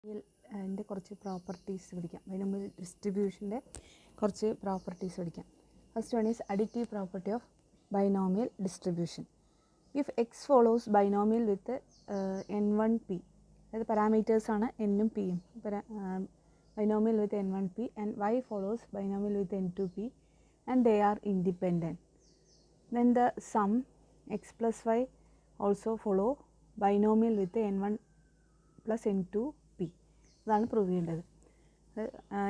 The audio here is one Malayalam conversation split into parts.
അതിൻ്റെ കുറച്ച് പ്രോപ്പർട്ടീസ് പഠിക്കാം. ബൈനോമിയൽ ഡിസ്ട്രിബ്യൂഷൻ്റെ കുറച്ച് പ്രോപ്പർട്ടീസ് പഠിക്കാം. First one is additive property of binomial distribution. If X follows binomial with n1p, അതായത് പാരാമീറ്റേഴ്സാണ് എന്നും പിയും, binomial with n1p, and y follows binomial with n2p and they are independent, then the sum x plus y also follow binomial with n1 plus n2p. ഇതാണ് പ്രൂവ് ചെയ്യേണ്ടത്.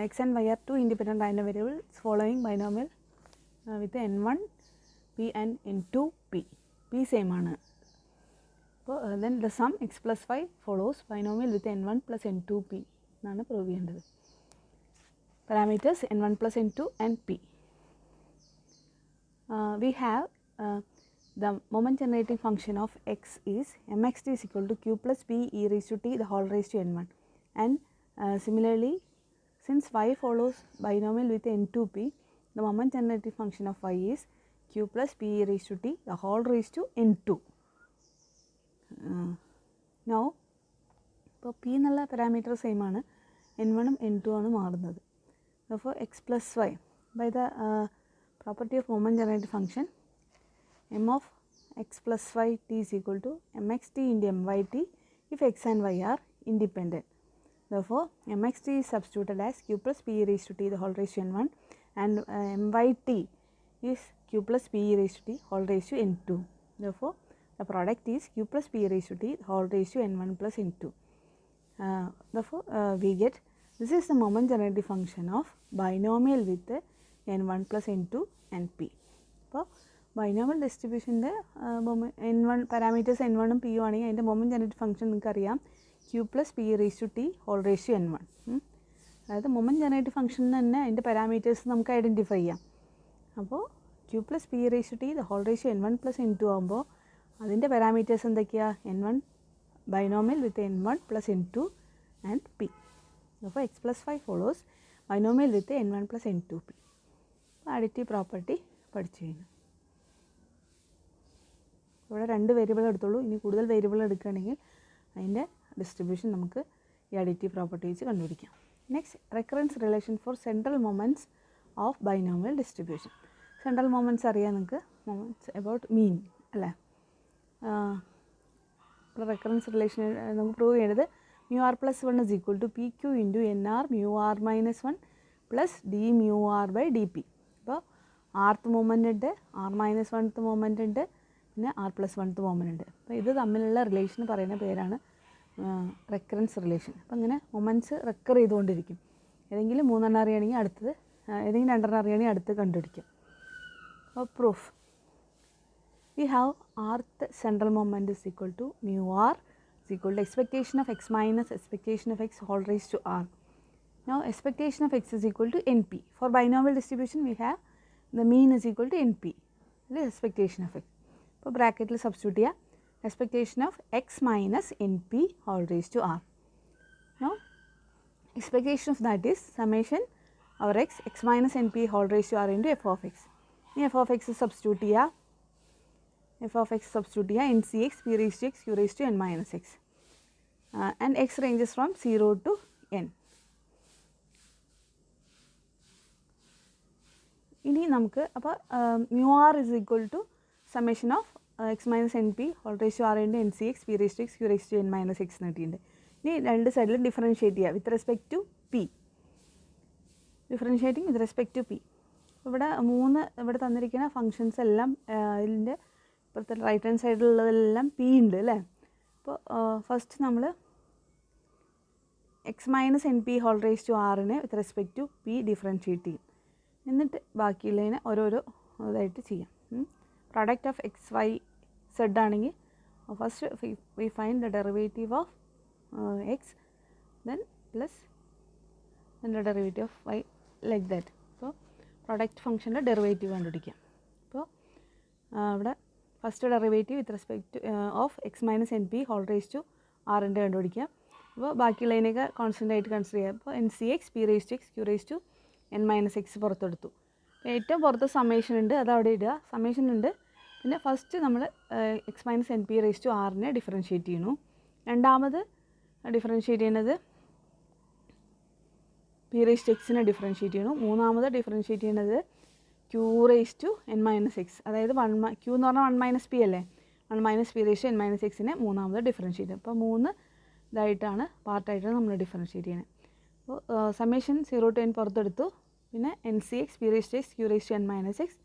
X and Y are two independent random variables following binomial with n1p and n2p. p same ആണ്. അപ്പോൾ then the sum X plus Y follows binomial with n1 plus n2p എന്നാണ് പ്രൂവ് ചെയ്യേണ്ടത്. Parameters n1 plus n2 and p. We have the moment generating function of x is mxt is equal to q plus p e raised to t the whole raised to n1, and similarly since y follows binomial with n2p, the moment generating function of y is q plus p e raised to t the whole raised to n2. Now ഇപ്പോൾ p എന്നുള്ള പാരാമീറ്റർ സെയിം ആണ്, n1 ഉം n2 ആണ് മാറുന്നത്. അപ്പോൾ x plus y by the property of moment generating function m of x plus y t is equal to mxt into myt if x and y are independent. Therefore mxt is substituted as q plus p e raised to t the whole raised to n1, and myt is q plus p e raised to t whole raised to n2. Therefore the product is q plus p e raised to t whole raised to n1 plus n2. Therefore we get this is the moment generating function of binomial with n1 plus n2 and p. അപ്പോൾ ബൈനോമിയൽ ഡിസ്ട്രിബ്യൂഷൻ്റെ n1 പാരാമീറ്റേഴ്സ് n1 ഉം p യും ആണെങ്കിൽ അതിൻ്റെ മൊമെൻറ്റ് ജനറേറ്റ് ഫംഗ്ഷൻ നിങ്ങൾക്കറിയാം q plus p raise to t whole raise to n1. അതായത് മൊമെൻറ്റ് ജനറേറ്റ് ഫംഗ്ഷൻ തന്നെ അതിൻ്റെ പാരാമീറ്റേഴ്സ് നമുക്ക് ഐഡൻറ്റിഫൈ ചെയ്യാം. അപ്പോൾ q plus p raise to t the whole raise to n1 plus n2 ആകുമ്പോൾ അതിൻ്റെ പാരാമീറ്റേഴ്സ് എന്തൊക്കെയാണ്? n1 binomial with n1 plus n2 and p. അപ്പോൾ x plus 5 follows binomial with n1 plus n2p. Additive property പഠിച്ചു കഴിഞ്ഞു. ഇവിടെ 2 വേരിയബിൾ എടുത്തുള്ളൂ. ഇനി കൂടുതൽ വേരിയബിൾ എടുക്കുകയാണെങ്കിൽ അതിൻ്റെ ഡിസ്ട്രിബ്യൂഷൻ നമുക്ക് ഈ അഡിറ്റീവ് പ്രോപ്പർട്ടി വെച്ച് കണ്ടുപിടിക്കാം. Next, recurrence relation four central moments of binomial distribution. Central moments അറിയാം നിങ്ങൾക്ക്, മൊമെൻറ്റ്സ് അബൌട്ട് മീൻ അല്ലേ. റെക്കറൻസ് റിലേഷൻ നമുക്ക് പ്രൂവ് ചെയ്യേണ്ടത് mu r plus 1 is equal to pq into nr mu r minus 1 plus d mu r by dp. അപ്പോൾ ആർത്ത് മൊമെൻ്റ് ഉണ്ട്, ആർ മൈനസ് 1th മൊമെൻ്റ് ഉണ്ട്, പിന്നെ ആർ പ്ലസ് 1th മൊമെൻ്റ് ഉണ്ട്. അപ്പോൾ ഇത് തമ്മിലുള്ള റിലേഷൻ പറയുന്ന പേരാണ് റെക്കറൻസ് റിലേഷൻ. അപ്പോൾ അങ്ങനെ മൊമെൻറ്റ്സ് റെക്കർ ചെയ്തുകൊണ്ടിരിക്കും. ഏതെങ്കിലും 3 എണ്ണം അറിയുകയാണെങ്കിൽ അടുത്തത്, ഏതെങ്കിലും 2 എണ്ണം അറിയുകയാണെങ്കിൽ അടുത്ത് കണ്ടുപിടിക്കും. അപ്പോൾ proof, we have rth central moment is equal to mu r is equal to expectation of x minus expectation of x whole raised to r. Now expectation of x is equal to np. For binomial distribution we have the mean is equal to np, that is expectation of x. അപ്പോൾ ബ്രാക്കറ്റിൽ സബ്സ്റ്റിറ്റ്യൂട്ട് ചെയ്യുക, expectation of x minus np whole raised to r. Now expectation of that is summation our x minus np whole raised to r into f of x. ഇനി f of x സബ്സ്റ്റിറ്റ്യൂട്ട് ചെയ്യുക, f of x substitute here ncx p raised to x q raised to n minus x, and x ranges from 0 to n. ഇനി നമുക്ക് അപ്പോൾ mu r is equal to summation of x minus np whole raised to r into ncx p raised to x q raised to n minus x എന്ന് കിട്ടിയിട്ടുണ്ട്. ഇനി രണ്ട് സൈഡിലും ഡിഫറൻഷ്യേറ്റ് ചെയ്യുക with respect to p, differentiating with respect to p. ഇവിടെ ഇവിടെ തന്നിരിക്കുന്ന ഫങ്ഷൻസ് എല്ലാം ഇതിൻ്റെ ഇപ്പോഴത്തെ റൈറ്റ് ഹാൻഡ് സൈഡിലുള്ളതെല്ലാം പി ഉണ്ട് അല്ലേ. അപ്പോൾ ഫസ്റ്റ് നമ്മൾ X minus N P whole raise to ആറിനെ with respect to P differentiate ചെയ്യും. എന്നിട്ട് ബാക്കിയുള്ളതിനെ ഓരോരോ ഇതായിട്ട് ചെയ്യാം. Product of X Y Z ആണെങ്കിൽ first we find the derivative of X then plus the derivative of Y like that. അപ്പോൾ പ്രൊഡക്റ്റ് ഫംഗ്ഷൻ്റെ ഡെറിവേറ്റീവ് കണ്ടുപിടിക്കാം. അപ്പോൾ ഇവിടെ first derivative with respect of X minus N P whole raise to ആറിൻ്റെ കണ്ടുപിടിക്കുക. അപ്പോൾ ബാക്കിയുള്ളതിനൊക്കെ കോൺസ്റ്റൻ്റ് ആയിട്ട് കൺസിഡർ ചെയ്യുക. അപ്പോൾ n C X P raise to X Q raise to N minus x പുറത്തെടുത്തു. ഏറ്റവും പുറത്ത് സമ്മേഷൻ ഉണ്ട്, അതവിടെ ഇടുക. സമ്മേഷൻ ഉണ്ട്. പിന്നെ ഫസ്റ്റ് നമ്മൾ X minus N P raise to ആറിനെ ഡിഫറൻഷ്യേറ്റ് ചെയ്യുന്നു. രണ്ടാമത് ഡിഫറൻഷ്യേറ്റ് ചെയ്യുന്നത് പി റേസ് ടു എക്സിനെ ഡിഫറൻഷ്യേറ്റ് ചെയ്യണം. മൂന്നാമത് ഡിഫറൻഷ്യേറ്റ് ചെയ്യുന്നത് Q raise to N minus X, അതായത് ക്യൂ എന്ന് പറഞ്ഞാൽ 1 മൈനസ് പി അല്ലേ, 1 minus P raise to N minus എക്സിനെ മൂന്നാമത് ഡിഫറൻഷ്യേറ്റ് ചെയ്യും. അപ്പോൾ 3 ഇതായിട്ടാണ് പാർട്ടായിട്ടാണ് നമ്മൾ ഡിഫറൻഷ്യേറ്റ് ചെയ്യുന്നത്. അപ്പോൾ സമ്മേഷൻ 0 to n പുറത്തെടുത്തു, പിന്നെ n C X P raise to X Q raise to N minus x,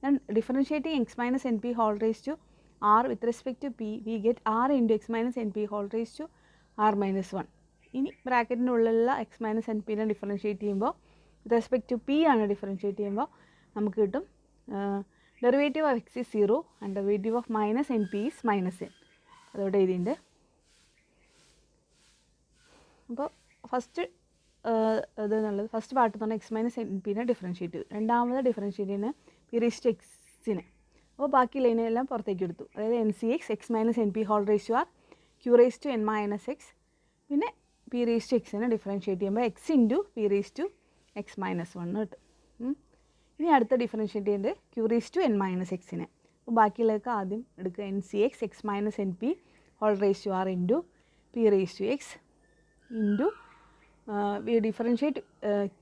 then differentiating x minus N P whole raise to r with respect to p we get r into x minus N P whole raise to R minus 1. ഇനി ബ്രാക്കറ്റിൻ്റെ ഉള്ളിലുള്ള എക്സ് മൈനസ് എൻ പിനെ ഡിഫറൻഷ്യേറ്റ് ചെയ്യുമ്പോൾ വിത്ത് റെസ്പെക്ട് ടു പി ആണ് ഡിഫറൻഷ്യേറ്റ് ചെയ്യുമ്പോൾ നമുക്ക് കിട്ടും derivative of x is 0 and derivative of minus N P is minus N. അതോടെ എഴുതിയിട്ടുണ്ട്. അപ്പോൾ ഫസ്റ്റ് ഇതെന്നുള്ളത് ഫസ്റ്റ് പാർട്ട് എന്ന് പറഞ്ഞാൽ എക്സ് മൈനസ് എൻ പിനെ ഡിഫറൻഷ്യേറ്റ് ചെയ്തു. രണ്ടാമത് ഡിഫറൻഷ്യേറ്റ് ചെയ്യുന്ന പി റേസ് ടു എക്സിനെ. അപ്പോൾ ബാക്കി ലൈനെല്ലാം പുറത്തേക്ക് എടുത്തു. അതായത് N C X X minus N P whole raise to R Q raise to N minus X, പിന്നെ പി റേസ് ടു എക്സിനെ ഡിഫറൻഷ്യേറ്റ് ചെയ്യുമ്പോൾ X into P raise to X minus 1 കിട്ടും. ഇനി അടുത്ത ഡിഫറൻഷ്യേറ്റ് ചെയ്യുന്നത് Q raise to N minus എക്സിനെ. അപ്പോൾ ബാക്കിയുള്ളതൊക്കെ ആദ്യം എടുക്കുക. N C X X minus N P whole raise to R into P raise to X into we differentiate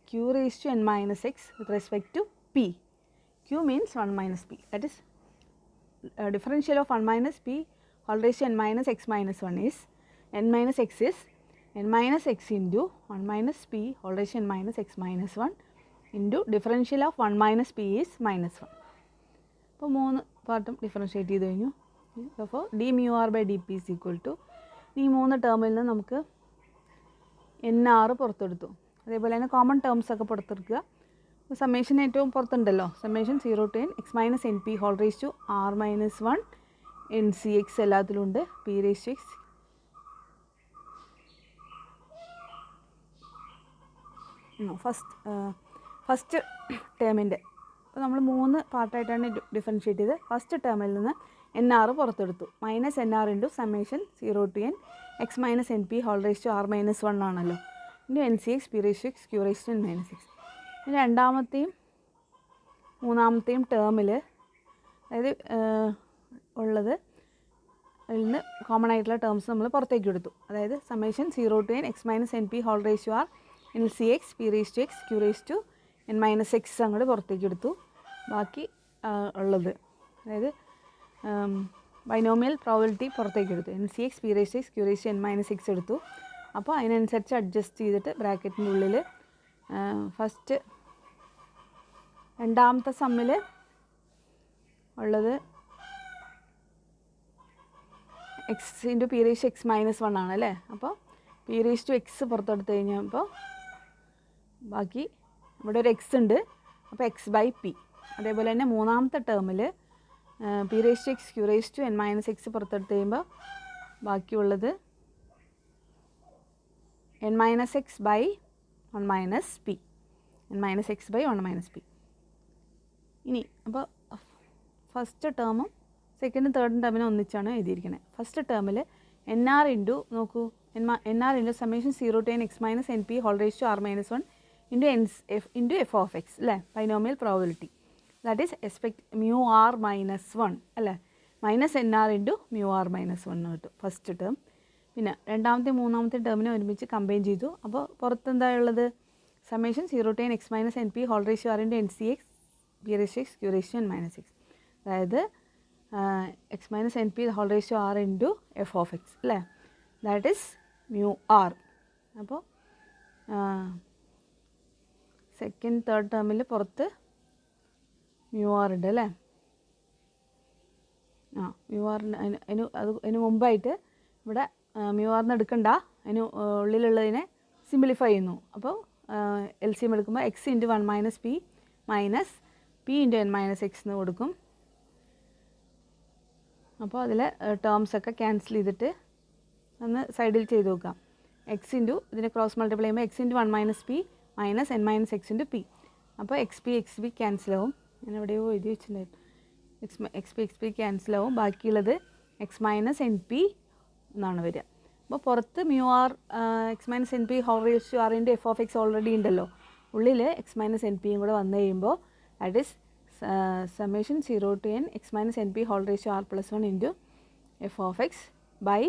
q raised to n minus x with respect to p. q means 1 minus p, that is differential of 1 minus p whole raised to n minus x minus 1 is n minus x is n minus x into 1 minus p whole raised to n minus x minus 1 into differential of 1 minus p is minus 1. അപ്പോൾ 3 പാർട്ടും ഡിഫറൻഷ്യേറ്റ് ചെയ്ത് കഴിഞ്ഞു. അപ്പോൾ d mu r by d p is equal to ഈ 3 ടേമിൽ നിന്ന് നമുക്ക് എൻ ആർ പുറത്തെടുത്തു. അതേപോലെ തന്നെ കോമൺ ടേംസ് ഒക്കെ പുറത്തെടുക്കുക. സമ്മേഷൻ ഏറ്റവും പുറത്തുണ്ടല്ലോ, summation 0 to n X minus N P whole raise to R minus 1 N C X എല്ലാത്തിലും ഉണ്ട്, P raise to X first ടേമിൻ്റെ. അപ്പോൾ നമ്മൾ 3 പാർട്ടായിട്ടാണ് ഡിഫറൻഷ്യേറ്റ് ചെയ്ത്. ഫസ്റ്റ് ടേമിൽ നിന്ന് എൻ ആർ പുറത്തെടുത്തു. Minus N R into summation 0 to n X minus N P whole raise to R minus 1 ആണല്ലോ, into N C X P raise to X Q raise to N minus x. രണ്ടാമത്തെയും മൂന്നാമത്തെയും ടേമിൽ അതായത് ഉള്ളത് അതിൽ നിന്ന് കോമൺ ആയിട്ടുള്ള ടേംസ് നമ്മൾ പുറത്തേക്ക് എടുത്തു. അതായത് summation 0 to n X minus N P whole raise to r n C X P raise to X Q raise to N minus x അങ്ങോട്ട് പുറത്തേക്ക് എടുത്തു. ബാക്കി ഉള്ളത് അതായത് ബൈനോമിയൽ പ്രോബബിലിറ്റി പുറത്തേക്ക് എടുത്തു. N C X P raise to X Q raise to N minus x എടുത്തു. അപ്പോൾ അതിനനുസരിച്ച് അഡ്ജസ്റ്റ് ചെയ്തിട്ട് ബ്രാക്കറ്റിൻ്റെ ഉള്ളിൽ ഫസ്റ്റ് രണ്ടാമത്തെ സമ്മിൽ ഉള്ളത് x into P raise to X minus 1 ആണ് അല്ലേ. അപ്പോൾ പി റേസ് ടു എക്സ് പുറത്തെടുത്ത് കഴിഞ്ഞപ്പോൾ ബാക്കി ഇവിടെ ഒരു എക്സ് ഉണ്ട്, അപ്പോൾ എക്സ് ബൈ പി. അതേപോലെ തന്നെ മൂന്നാമത്തെ ടേമിൽ p raise to X Q raise to N minus x പുറത്തെടുത്ത് കഴിയുമ്പോൾ ബാക്കിയുള്ളത് n minus x by 1 minus p, n minus x by 1 minus p. ഇനി അപ്പോൾ ഫസ്റ്റ് ടേമും സെക്കൻഡും തേർഡും ടേമിനെ ഒന്നിച്ചാണ് എഴുതിയിരിക്കുന്നത്. ഫസ്റ്റ് ടേമിൽ എൻ ആർ ഇൻറ്റു നോക്കൂ N R into summation 0 to n X minus N P whole raise to R minus 1 into F of X അല്ലേ, binomial probability. That is expect mu R minus 1 അല്ലേ, minus N R into mu R minus 1 കിട്ടും ഫസ്റ്റ് ടേം. പിന്നെ രണ്ടാമത്തെ മൂന്നാമത്തെ ടേമിനെ ഒരുമിച്ച് കമ്പൈൻ ചെയ്തു. അപ്പോൾ പുറത്തെന്താ ഉള്ളത്, summation 0 to n X minus N P whole raise to R into N C X P raise to X Q raise to N minus X, അതായത് X minus N P whole raise to R into F of X അല്ലേ, ദാറ്റ് ഈസ് മ്യൂ ആർ. അപ്പോൾ സെക്കൻഡ് തേർഡ് ടേമിൽ പുറത്ത് മ്യൂ ആർ ഉണ്ട് അല്ലേ. മ്യൂ ആറിന് അതിന് മുമ്പായിട്ട് ഇവിടെ മ്യൂ ആറിന് എടുക്കണ്ട, അതിന് ഉള്ളിലുള്ളതിനെ സിംപ്ലിഫൈ ചെയ്യുന്നു. അപ്പോൾ എൽ സി എം എടുക്കുമ്പോൾ X into 1 minus P minus P into N minus X എന്ന് കൊടുക്കും. അപ്പോൾ അതിൽ ടേംസൊക്കെ ക്യാൻസൽ ചെയ്തിട്ട് ഒന്ന് സൈഡിൽ ചെയ്ത് നോക്കാം. എക്സ് ഇൻറ്റു ഇതിനെ ക്രോസ് മൾട്ടിപ്ലൈ ചെയ്യുമ്പോൾ X into 1 minus P minus N minus X into P. അപ്പോൾ എക്സ് പി ക്യാൻസലാവും. ഞാൻ എവിടെയോ എഴുതി വെച്ചിട്ടുണ്ടായിരുന്നു. എക്സ് പി ക്യാൻസലാവും. ബാക്കിയുള്ളത് എക്സ് മൈനസ് എൻ പി എന്നാണ് വരിക. അപ്പോൾ പുറത്ത് mu R X minus N P whole raise to R into F of X already ഉണ്ടല്ലോ, ഉള്ളിൽ എക്സ് മൈനസ് എൻ പിയും കൂടെ വന്നു കഴിയുമ്പോൾ that is summation 0 to n X minus N P whole raise to r plus 1 into F of x by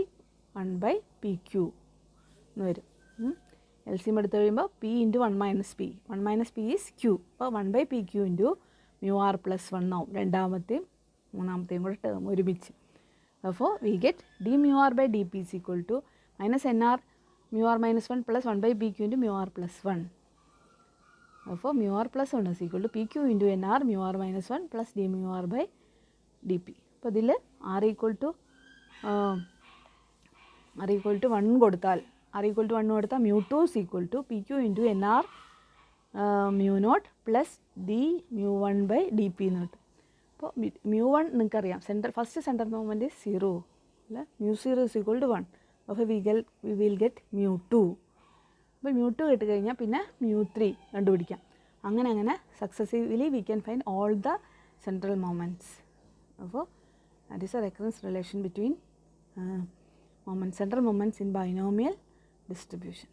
1 by p q എന്ന് വരും. LCM എടുത്ത് കഴിയുമ്പോൾ P into 1 minus p, 1 minus p is q. അപ്പോൾ 1/PQ into mu r plus 1 ആവും, രണ്ടാമത്തെയും മൂന്നാമത്തെയും കൂടെ ടേം ഒരുമിച്ച്. അപ്പോൾ we get d mu r by d p is equal to minus NR mu R minus 1 plus 1/PQ into mu r plus 1. അപ്പോൾ mu r plus 1 is equal to PQ into NR mu R minus 1 plus d mu r by d p. അപ്പോൾ ഇതിൽ ആർ ഈക്വൽ ടു 1 കൊടുത്താൽ mu 2 is equal to PQ into NR mu naught plus d mu 1 by d P എന്ന് കിട്ടും. അപ്പോൾ മ്യൂ 1 നിങ്ങൾക്കറിയാം, ഫസ്റ്റ് സെൻറ്റർ മൊമെൻറ്റ് 0 അല്ല, മ്യൂ 0 ഈസ് ഈക്വൽ ടു 1. അപ്പോൾ വി വിൽ ഗെറ്റ് മ്യൂ 2. അപ്പോൾ മ്യൂ 2 കിട്ടി കഴിഞ്ഞാൽ പിന്നെ മ്യൂ 3 കണ്ടുപിടിക്കാം. അങ്ങനെ successively we can find all the central moments. അപ്പോൾ that is a recurrence relation between central moments in binomial distribution.